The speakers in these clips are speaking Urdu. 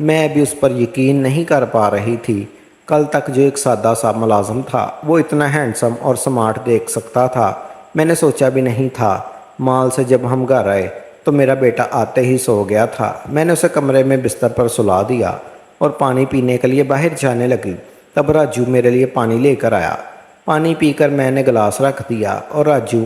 میں بھی اس پر یقین نہیں کر پا رہی تھی۔ کل تک جو ایک سادہ سا ملازم تھا وہ اتنا ہینڈسم اور سمارٹ دیکھ سکتا تھا، میں نے سوچا بھی نہیں تھا۔ مال سے جب ہم گھر آئے تو میرا بیٹا آتے ہی سو گیا تھا۔ میں نے اسے کمرے میں بستر پر سلا دیا اور پانی پینے کے لیے باہر جانے لگی۔ تب راجو میرے لیے پانی لے کر آیا۔ پانی پی کر میں نے گلاس رکھ دیا اور راجو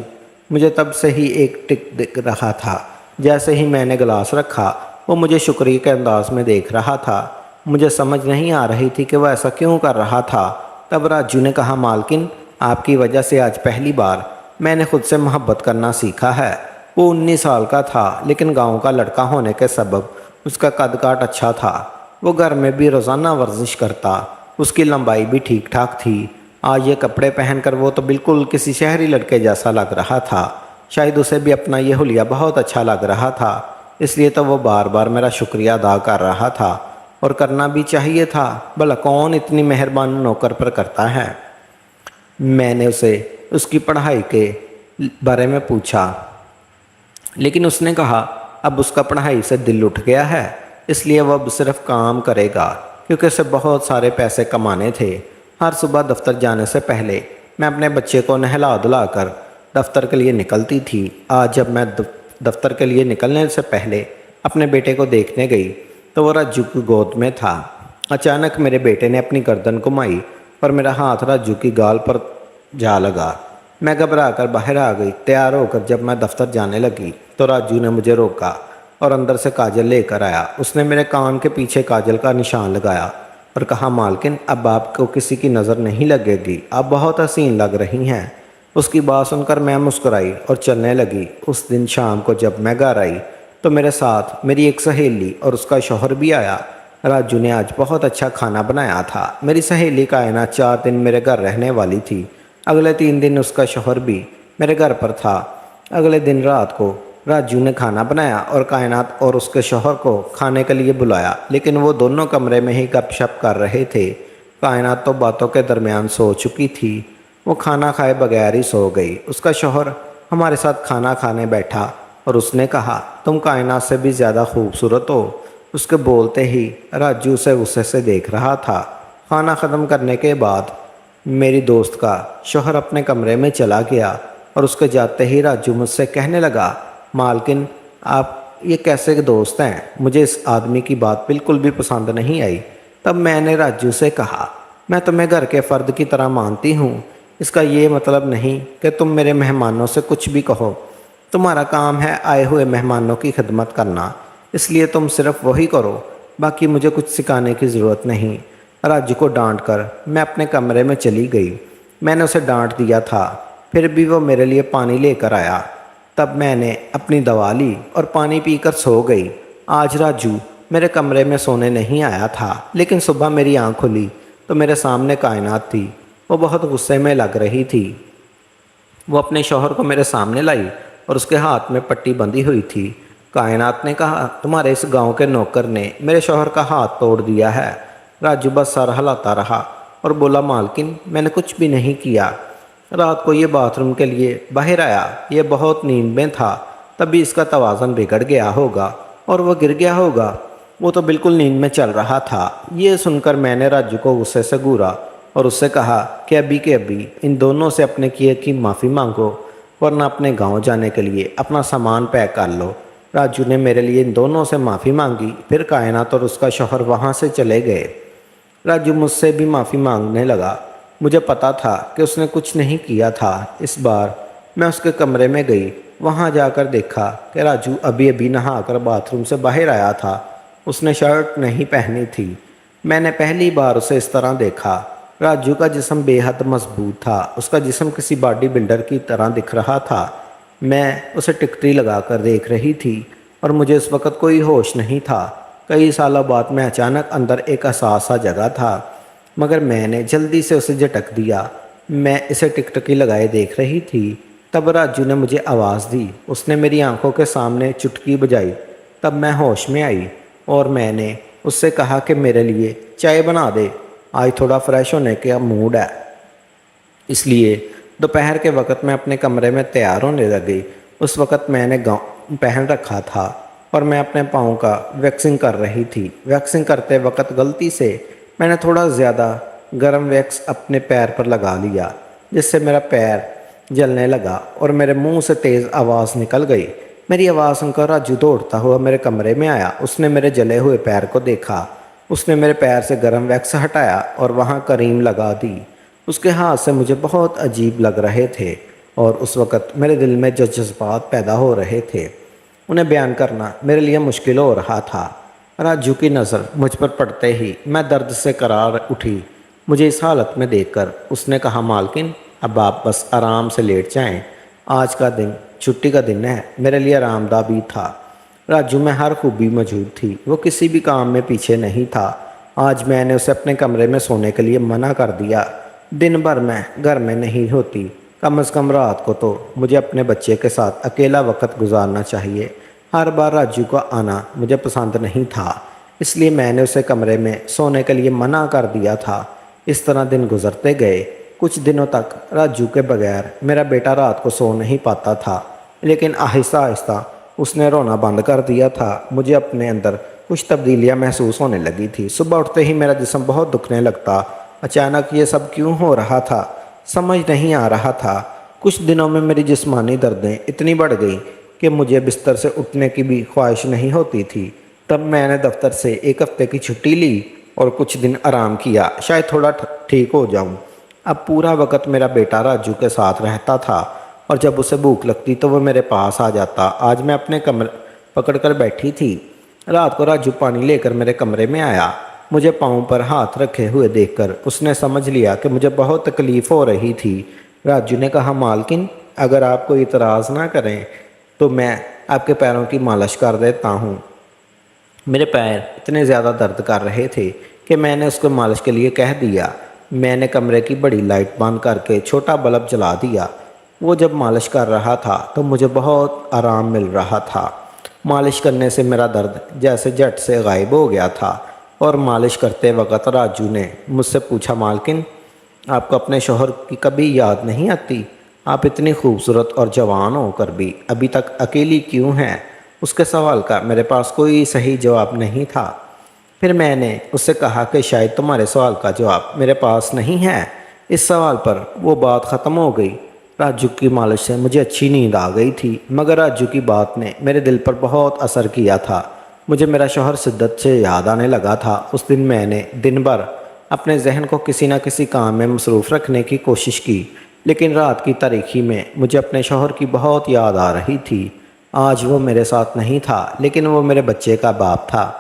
مجھے تب سے ہی ایک ٹک دیکھ رہا تھا۔ جیسے ہی میں نے گلاس رکھا وہ مجھے شکریہ کے انداز میں دیکھ رہا تھا۔ مجھے سمجھ نہیں آ رہی تھی کہ وہ ایسا کیوں کر رہا تھا۔ تب راجو نے کہا، مالکن آپ کی وجہ سے آج پہلی بار میں نے خود سے محبت کرنا سیکھا ہے۔ وہ 19 سال کا تھا لیکن گاؤں کا لڑکا ہونے کے سبب اس کا قد کاٹ اچھا تھا۔ وہ گھر میں بھی روزانہ ورزش کرتا، اس کی لمبائی بھی ٹھیک ٹھاک تھی۔ آج یہ کپڑے پہن کر وہ تو بالکل کسی شہری لڑکے جیسا لگ رہا تھا۔ شاید اسے بھی اپنا یہ حلیہ بہت اچھا لگ رہا تھا، اس لیے تو وہ بار بار میرا شکریہ ادا کر رہا تھا، اور کرنا بھی چاہیے تھا، بھلا کون اتنی مہربان نوکر پر کرتا ہے۔ میں نے اسے اس کی پڑھائی کے بارے میں پوچھا، لیکن اس نے کہا اب اس کا پڑھائی سے دل اٹھ گیا ہے، اس لیے وہ اب صرف کام کرے گا، کیونکہ اسے بہت سارے پیسے کمانے تھے۔ ہر صبح دفتر جانے سے پہلے میں اپنے بچے کو نہلا دھلا کر دفتر کے لیے نکلتی تھی۔ آج جب میں دفتر کے لیے نکلنے سے پہلے اپنے بیٹے کو دیکھنے گئی تو وہ راجو کی گود میں تھا۔ اچانک میرے بیٹے نے اپنی گردن گھمائی اور میرا ہاتھ راجو کی گال پر جا لگا۔ میں گھبرا کر باہر آ گئی۔ تیار ہو کر جب میں دفتر جانے لگی تو راجو نے مجھے روکا اور اندر سے کاجل لے کر آیا۔ اس نے میرے کان کے پیچھے کاجل کا نشان لگایا اور کہا، مالکن اب آپ کو کسی کی نظر نہیں لگے گی، آپ بہت حسین لگ رہی ہیں۔ اس کی بات سن کر میں مسکرائی اور چلنے لگی۔ اس دن شام کو جب میں گھر آئی تو میرے ساتھ میری ایک سہیلی اور اس کا شوہر بھی آیا۔ راجو نے آج بہت اچھا کھانا بنایا تھا۔ میری سہیلی کائنات 4 دن میرے گھر رہنے والی تھی۔ اگلے 3 دن اس کا شوہر بھی میرے گھر پر تھا۔ اگلے دن رات کو راجو نے کھانا بنایا اور کائنات اور اس کے شوہر کو کھانے کے لیے بلایا، لیکن وہ دونوں کمرے میں ہی گپ شپ کر رہے تھے۔ کائنات تو باتوں کے درمیان سو چکی تھی، وہ کھانا کھائے بغیر ہی سو گئی۔ اس کا شوہر ہمارے ساتھ کھانا کھانے بیٹھا اور اس نے کہا، تم کائنات سے بھی زیادہ خوبصورت ہو۔ اس کے بولتے ہی راجو اسے غصے سے دیکھ رہا تھا۔ کھانا ختم کرنے کے بعد میری دوست کا شوہر اپنے کمرے میں چلا گیا اور اس کے جاتے ہی راجو مجھ سے کہنے لگا، مالکن آپ یہ کیسے دوست ہیں؟ مجھے اس آدمی کی بات بالکل بھی پسند نہیں آئی۔ تب میں نے راجو سے کہا، میں تمہیں گھر کے فرد کی طرح مانتی ہوں، اس کا یہ مطلب نہیں کہ تم میرے مہمانوں سے کچھ بھی کہو۔ تمہارا کام ہے آئے ہوئے مہمانوں کی خدمت کرنا، اس لیے تم صرف وہی کرو، باقی مجھے کچھ سکھانے کی ضرورت نہیں۔ راجو کو ڈانٹ کر میں اپنے کمرے میں چلی گئی۔ میں نے اسے ڈانٹ دیا تھا، پھر بھی وہ میرے لیے پانی لے کر آیا۔ تب میں نے اپنی دوا لی اور پانی پی کر سو گئی۔ آج راجو میرے کمرے میں سونے نہیں آیا تھا، لیکن صبح میری آنکھ کھلی تو میرے سامنے کائنات تھی۔ وہ بہت غصے میں لگ رہی تھی۔ وہ اپنے شوہر کو میرے سامنے لائی اور اس کے ہاتھ میں پٹی بندھی ہوئی تھی۔ کائنات نے کہا، تمہارے اس گاؤں کے نوکر نے میرے شوہر کا ہاتھ توڑ دیا ہے۔ راجو بس سر ہلاتا رہا اور بولا، مالکن میں نے کچھ بھی نہیں کیا۔ رات کو یہ باتھ روم کے لیے باہر آیا، یہ بہت نیند میں تھا، تبھی اس کا توازن بگڑ گیا ہوگا اور وہ گر گیا ہوگا۔ وہ تو بالکل نیند میں چل رہا تھا۔ یہ سن کر میں نے راجو کو غصے سے گھورا اور اس سے کہا کہ ابھی کے ابھی ان دونوں سے اپنے کیے کی معافی مانگو، ورنہ اپنے گاؤں جانے کے لیے اپنا سامان پیک کر لو۔ راجو نے میرے لیے ان دونوں سے معافی مانگی، پھر کائنات اور اس کا شوہر وہاں سے چلے گئے۔ راجو مجھ سے بھی معافی مانگنے لگا۔ مجھے پتا تھا کہ اس نے کچھ نہیں کیا تھا۔ اس بار میں اس کے کمرے میں گئی، وہاں جا کر دیکھا کہ راجو ابھی ابھی نہا کر باتھ روم سے باہر آیا تھا۔ اس نے شرٹ نہیں پہنی تھی۔ میں نے پہلی بار اسے اس طرح دیکھا۔ راجو کا جسم بے حد مضبوط تھا، اس کا جسم کسی باڈی بلڈر کی طرح دکھ رہا تھا۔ میں اسے ٹکٹری لگا کر دیکھ رہی تھی اور مجھے اس وقت کوئی ہوش نہیں تھا۔ کئی سالوں بعد میں اچانک اندر ایک احساس سا جگا تھا، مگر میں نے جلدی سے اسے جھٹک دیا۔ میں اسے ٹکٹکی لگائے دیکھ رہی تھی، تب راجو نے مجھے آواز دی۔ اس نے میری آنکھوں کے سامنے چٹکی بجائی، تب میں ہوش میں آئی اور میں نے اس سے کہا کہ میرے لیے چائے بنا دے، آج تھوڑا فریش ہونے کا موڈ ہے۔ اس لیے دوپہر کے وقت میں اپنے کمرے میں تیار ہونے لگی۔ اس وقت میں نے گاؤن پہن رکھا تھا اور میں اپنے پاؤں کا ویکسنگ کر رہی تھی۔ ویکسنگ کرتے وقت غلطی سے میں نے تھوڑا زیادہ گرم ویکس اپنے پیر پر لگا لیا، جس سے میرا پیر جلنے لگا اور میرے منہ سے تیز آواز نکل گئی۔ میری آواز سن کر راجو دوڑتا ہوا میرے کمرے میں آیا۔ اس نے میرے جلے ہوئے پیر کو دیکھا۔ اس نے میرے پیر سے گرم ویکس ہٹایا اور وہاں کریم لگا دی۔ اس کے ہاتھ سے مجھے بہت عجیب لگ رہے تھے اور اس وقت میرے دل میں جو جذبات پیدا ہو رہے تھے انہیں بیان کرنا میرے لیے مشکل ہو رہا تھا۔ راجو کی نظر مجھ پر پڑتے ہی میں درد سے کرار اٹھی۔ مجھے اس حالت میں دیکھ کر اس نے کہا، مالکن اب آپ بس آرام سے لیٹ جائیں، آج کا دن چھٹی کا دن ہے۔ میرے لیے آرام دہ بھی تھا۔ راجو میں ہر خوبی موجود تھی، وہ کسی بھی کام میں پیچھے نہیں تھا۔ آج میں نے اسے اپنے کمرے میں سونے کے لیے منع کر دیا۔ دن بھر میں گھر میں نہیں ہوتی، کم از کم رات کو تو مجھے اپنے بچے کے ساتھ اکیلا وقت گزارنا چاہیے۔ ہر بار راجو کا آنا مجھے پسند نہیں تھا، اس لیے میں نے اسے کمرے میں سونے کے لیے منع کر دیا تھا۔ اس طرح دن گزرتے گئے۔ کچھ دنوں تک راجو کے بغیر میرا بیٹا رات کو سو نہیں پاتا تھا، لیکن آہستہ آہستہ اس نے رونا بند کر دیا تھا۔ مجھے اپنے اندر کچھ تبدیلیاں محسوس ہونے لگی تھی۔ صبح اٹھتے ہی میرا جسم بہت دکھنے لگتا۔ اچانک یہ سب کیوں ہو رہا تھا سمجھ نہیں آ رہا تھا۔ کچھ دنوں میں میری جسمانی دردیں اتنی بڑھ گئیں کہ مجھے بستر سے اٹھنے کی بھی خواہش نہیں ہوتی تھی۔ تب میں نے دفتر سے ایک ہفتے کی چھٹی لی اور کچھ دن آرام کیا، شاید تھوڑا ٹھیک ہو جاؤں۔ اب پورا وقت میرا بیٹا راجو کے ساتھ رہتا تھا اور جب اسے بھوک لگتی تو وہ میرے پاس آ جاتا۔ آج میں اپنے کمر پکڑ کر بیٹھی تھی۔ رات کو راجو پانی لے کر میرے کمرے میں آیا۔ مجھے پاؤں پر ہاتھ رکھے ہوئے دیکھ کر اس نے سمجھ لیا کہ مجھے بہت تکلیف ہو رہی تھی۔ راجو نے کہا، مالکن اگر آپ کوئی اعتراض نہ کریں تو میں آپ کے پیروں کی مالش کر دیتا ہوں۔ میرے پیر اتنے زیادہ درد کر رہے تھے کہ میں نے اس کو مالش کے لیے کہہ دیا۔ میں نے کمرے کی بڑی لائٹ بند کر کے چھوٹا بلب جلا دیا۔ وہ جب مالش کر رہا تھا تو مجھے بہت آرام مل رہا تھا۔ مالش کرنے سے میرا درد جیسے جھٹ سے غائب ہو گیا تھا اور مالش کرتے وقت راجو نے مجھ سے پوچھا، مالکن آپ کو اپنے شوہر کی کبھی یاد نہیں آتی؟ آپ اتنی خوبصورت اور جوان ہو کر بھی ابھی تک اکیلی کیوں ہیں؟ اس کے سوال کا میرے پاس کوئی صحیح جواب نہیں تھا۔ پھر میں نے اس سے کہا کہ شاید تمہارے سوال کا جواب میرے پاس نہیں ہے۔ اس سوال پر وہ بات ختم ہو گئی۔ راجو کی مالش سے مجھے اچھی نیند آ گئی تھی، مگر راجو کی بات نے میرے دل پر بہت اثر کیا تھا۔ مجھے میرا شوہر شدت سے یاد آنے لگا تھا۔ اس دن میں نے دن بھر اپنے ذہن کو کسی نہ کسی کام میں مصروف رکھنے کی کوشش کی، لیکن رات کی تاریکی میں مجھے اپنے شوہر کی بہت یاد آ رہی تھی۔ آج وہ میرے ساتھ نہیں تھا، لیکن وہ میرے بچے کا باپ تھا۔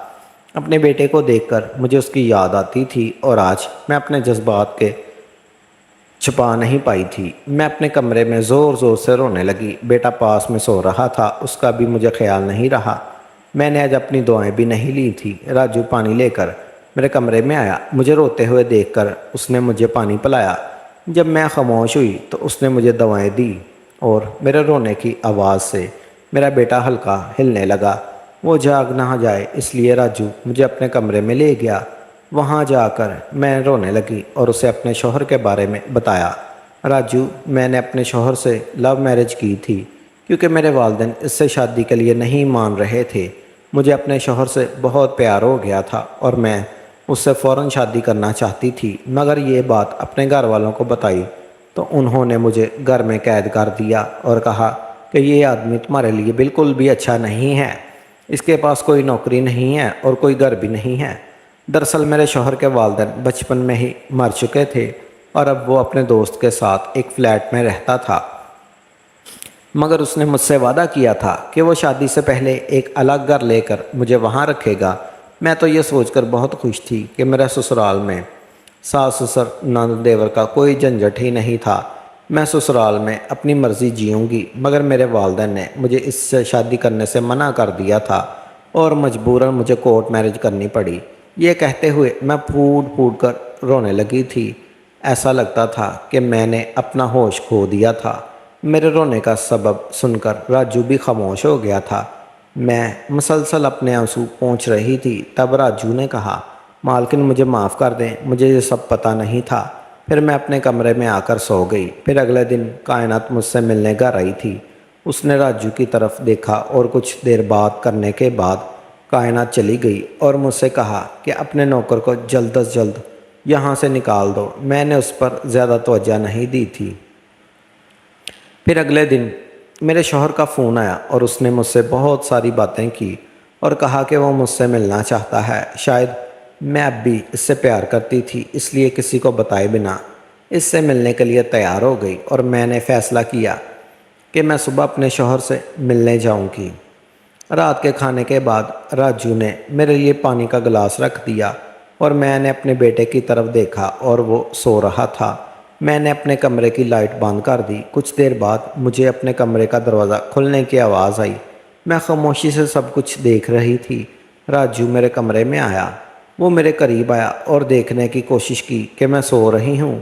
اپنے بیٹے کو دیکھ کر مجھے اس کی یاد آتی تھی اور آج میں اپنے جذبات کے چھپا نہیں پائی تھی۔ میں اپنے کمرے میں زور زور سے رونے لگی۔ بیٹا پاس میں سو رہا تھا، اس کا بھی مجھے خیال نہیں رہا۔ میں نے آج اپنی دعائیں بھی نہیں لی تھی۔ راجو پانی لے کر میرے کمرے میں آیا۔ مجھے روتے ہوئے دیکھ کر اس نے مجھے پانی پلایا۔ جب میں خاموش ہوئی تو اس نے مجھے دوائیں دی اور میرے رونے کی آواز سے میرا بیٹا ہلکا ہلنے لگا۔ وہ جاگ نہ جائے اس لیے راجو مجھے اپنے کمرے میں لے گیا۔ وہاں جا کر میں رونے لگی اور اسے اپنے شوہر کے بارے میں بتایا۔ راجو، میں نے اپنے شوہر سے لو میرج کی تھی کیونکہ میرے والدین اس سے شادی کے لیے نہیں مان رہے تھے۔ مجھے اپنے شوہر سے بہت پیار ہو گیا تھا اور میں اس سے فوراً شادی کرنا چاہتی تھی، مگر یہ بات اپنے گھر والوں کو بتائی تو انہوں نے مجھے گھر میں قید کر دیا اور کہا کہ یہ آدمی تمہارے لیے بالکل بھی اچھا نہیں ہے، اس کے پاس کوئی نوکری نہیں ہے اور کوئی گھر بھی نہیں ہے۔ دراصل میرے شوہر کے والدین بچپن میں ہی مر چکے تھے اور اب وہ اپنے دوست کے ساتھ ایک فلیٹ میں رہتا تھا، مگر اس نے مجھ سے وعدہ کیا تھا کہ وہ شادی سے پہلے ایک الگ گھر لے کر مجھے وہاں رکھے گا۔ میں تو یہ سوچ کر بہت خوش تھی کہ میرا سسرال میں ساس سسر نند دیور کا کوئی جھنجھٹ ہی نہیں تھا۔ میں سسرال میں اپنی مرضی جیوں گی، مگر میرے والدین نے مجھے اس سے شادی کرنے سے منع کر دیا تھا اور مجبوراً مجھے کورٹ میرج کرنی پڑی۔ یہ کہتے ہوئے میں پھوٹ پھوٹ کر رونے لگی تھی۔ ایسا لگتا تھا کہ میں نے اپنا ہوش کھو دیا تھا۔ میرے رونے کا سبب سن کر راجو بھی خاموش ہو گیا تھا۔ میں مسلسل اپنے آنسو پونچھ رہی تھی۔ تب راجو نے کہا، مالکن مجھے معاف کر دیں، مجھے یہ سب پتہ نہیں تھا۔ پھر میں اپنے کمرے میں آ کر سو گئی۔ پھر اگلے دن کائنات مجھ سے ملنے گھر آئی تھی۔ اس نے راجو کی طرف دیکھا اور کچھ دیر بات کرنے کے بعد کائنات چلی گئی اور مجھ سے کہا کہ اپنے نوکر کو جلد از جلد یہاں سے نکال دو۔ میں نے اس پر زیادہ توجہ نہیں دی تھی۔ پھر اگلے دن میرے شوہر کا فون آیا اور اس نے مجھ سے بہت ساری باتیں کی اور کہا کہ وہ مجھ سے ملنا چاہتا ہے۔ شاید میں اب بھی اس سے پیار کرتی تھی، اس لیے کسی کو بتائے بنا اس سے ملنے کے لیے تیار ہو گئی اور میں نے فیصلہ کیا کہ میں صبح اپنے شوہر سے ملنے جاؤں گی۔ رات کے کھانے کے بعد راجو نے میرے لیے پانی کا گلاس رکھ دیا اور میں نے اپنے بیٹے کی طرف دیکھا اور وہ سو رہا تھا۔ میں نے اپنے کمرے کی لائٹ بند کر دی۔ کچھ دیر بعد مجھے اپنے کمرے کا دروازہ کھلنے کی آواز آئی۔ میں خاموشی سے سب کچھ دیکھ رہی تھی۔ راجو میرے کمرے میں آیا۔ وہ میرے قریب آیا اور دیکھنے کی کوشش کی کہ میں سو رہی ہوں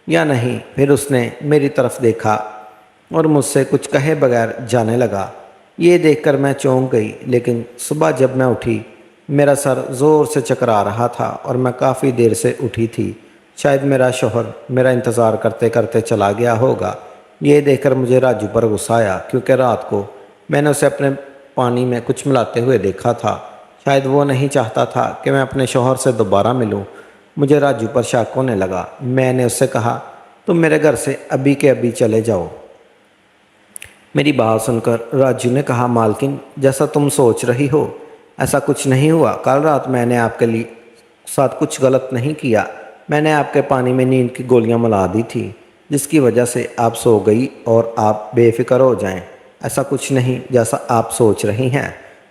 یا نہیں۔ پھر اس نے میری طرف دیکھا اور مجھ سے کچھ کہے بغیر جانے لگا۔ یہ دیکھ کر میں چونک گئی، لیکن صبح جب میں اٹھی میرا سر زور سے چکرا رہا تھا اور میں کافی دیر سے اٹھی تھی۔ شاید میرا شوہر میرا انتظار کرتے کرتے چلا گیا ہوگا۔ یہ دیکھ کر مجھے راجو پر غصہ آیا، کیونکہ رات کو میں نے اسے اپنے پانی میں کچھ ملاتے ہوئے دیکھا تھا۔ شاید وہ نہیں چاہتا تھا کہ میں اپنے شوہر سے دوبارہ ملوں۔ مجھے راجو پر شک ہونے لگا۔ میں نے اس سے کہا، تم میرے گھر سے ابھی کے ابھی چلے جاؤ۔ میری بات سن کر راجو نے کہا، مالکن جیسا تم سوچ رہی ہو ایسا کچھ نہیں ہوا۔ کل رات میں نے آپ کے ساتھ کچھ غلط نہیں کیا۔ میں نے آپ کے پانی میں نیند کی گولیاں ملا دی تھی، جس کی وجہ سے آپ سو گئی اور آپ بے فکر ہو جائیں۔ ایسا کچھ نہیں جیسا آپ سوچ رہی ہیں۔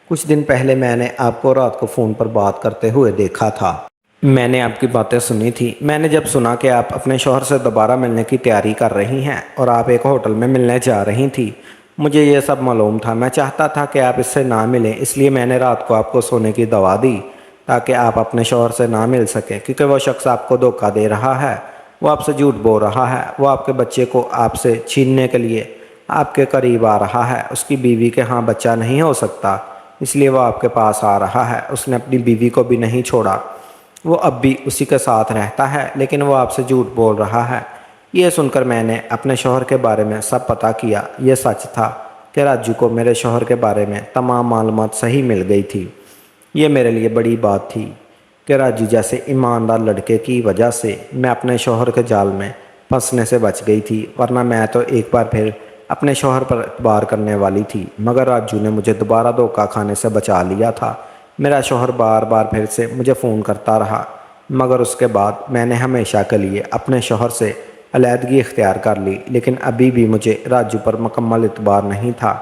کچھ دن پہلے میں نے آپ کو رات کو فون پر بات کرتے ہوئے دیکھا تھا۔ میں نے آپ کی باتیں سنی تھی۔ میں نے جب سنا کہ آپ اپنے شوہر سے دوبارہ ملنے کی تیاری کر رہی ہیں اور آپ ایک ہوٹل میں ملنے جا رہی تھی، مجھے یہ سب معلوم تھا۔ میں چاہتا تھا کہ آپ اس سے نہ ملیں، اس لیے میں نے رات کو آپ کو سونے کی دوا دی تاکہ آپ اپنے شوہر سے نہ مل سکیں، کیونکہ وہ شخص آپ کو دھوکہ دے رہا ہے، وہ آپ سے جھوٹ بول رہا ہے، وہ آپ کے بچے کو آپ سے چھیننے کے لیے آپ کے قریب آ رہا ہے۔ اس کی بیوی کے ہاں بچہ نہیں ہو سکتا، اس لیے وہ آپ کے پاس آ رہا ہے۔ اس نے اپنی بیوی کو بھی نہیں چھوڑا، وہ اب بھی اسی کے ساتھ رہتا ہے، لیکن وہ آپ سے جھوٹ بول رہا ہے۔ یہ سن کر میں نے اپنے شوہر کے بارے میں سب پتہ کیا۔ یہ سچ تھا کہ راجو کو میرے شوہر کے بارے میں تمام معلومات صحیح مل گئی تھی۔ یہ میرے لیے بڑی بات تھی کہ راجو جیسے ایماندار لڑکے کی وجہ سے میں اپنے شوہر کے جال میں پھنسنے سے بچ گئی تھی، ورنہ میں تو ایک بار پھر اپنے شوہر پر اعتبار کرنے والی تھی۔ مگر راجو نے مجھے دوبارہ دھوکہ کھانے سے بچا لیا تھا۔ میرا شوہر بار بار پھر سے مجھے فون کرتا رہا، مگر اس کے بعد میں نے ہمیشہ کے لیے اپنے شوہر سے علیحدگی اختیار کر لی، لیکن ابھی بھی مجھے راجو پر مکمل اعتبار نہیں تھا۔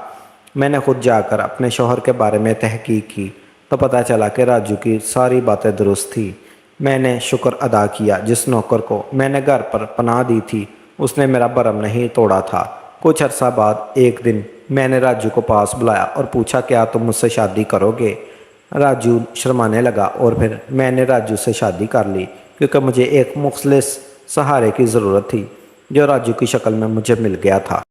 میں نے خود جا کر اپنے شوہر کے بارے میں تحقیق کی تو پتہ چلا کہ راجو کی ساری باتیں درست تھی۔ میں نے شکر ادا کیا جس نوکر کو میں نے گھر پر پناہ دی تھی، اس نے میرا بھرم نہیں توڑا تھا۔ کچھ عرصہ بعد ایک دن میں نے راجو کو پاس بلایا اور پوچھا، کیا تم مجھ سے شادی کرو گے؟ راجو شرمانے لگا اور پھر میں نے راجو سے شادی کر لی، کیونکہ مجھے ایک مخلص سہارے کی ضرورت تھی جو راجو کی شکل میں مجھے مل گیا تھا۔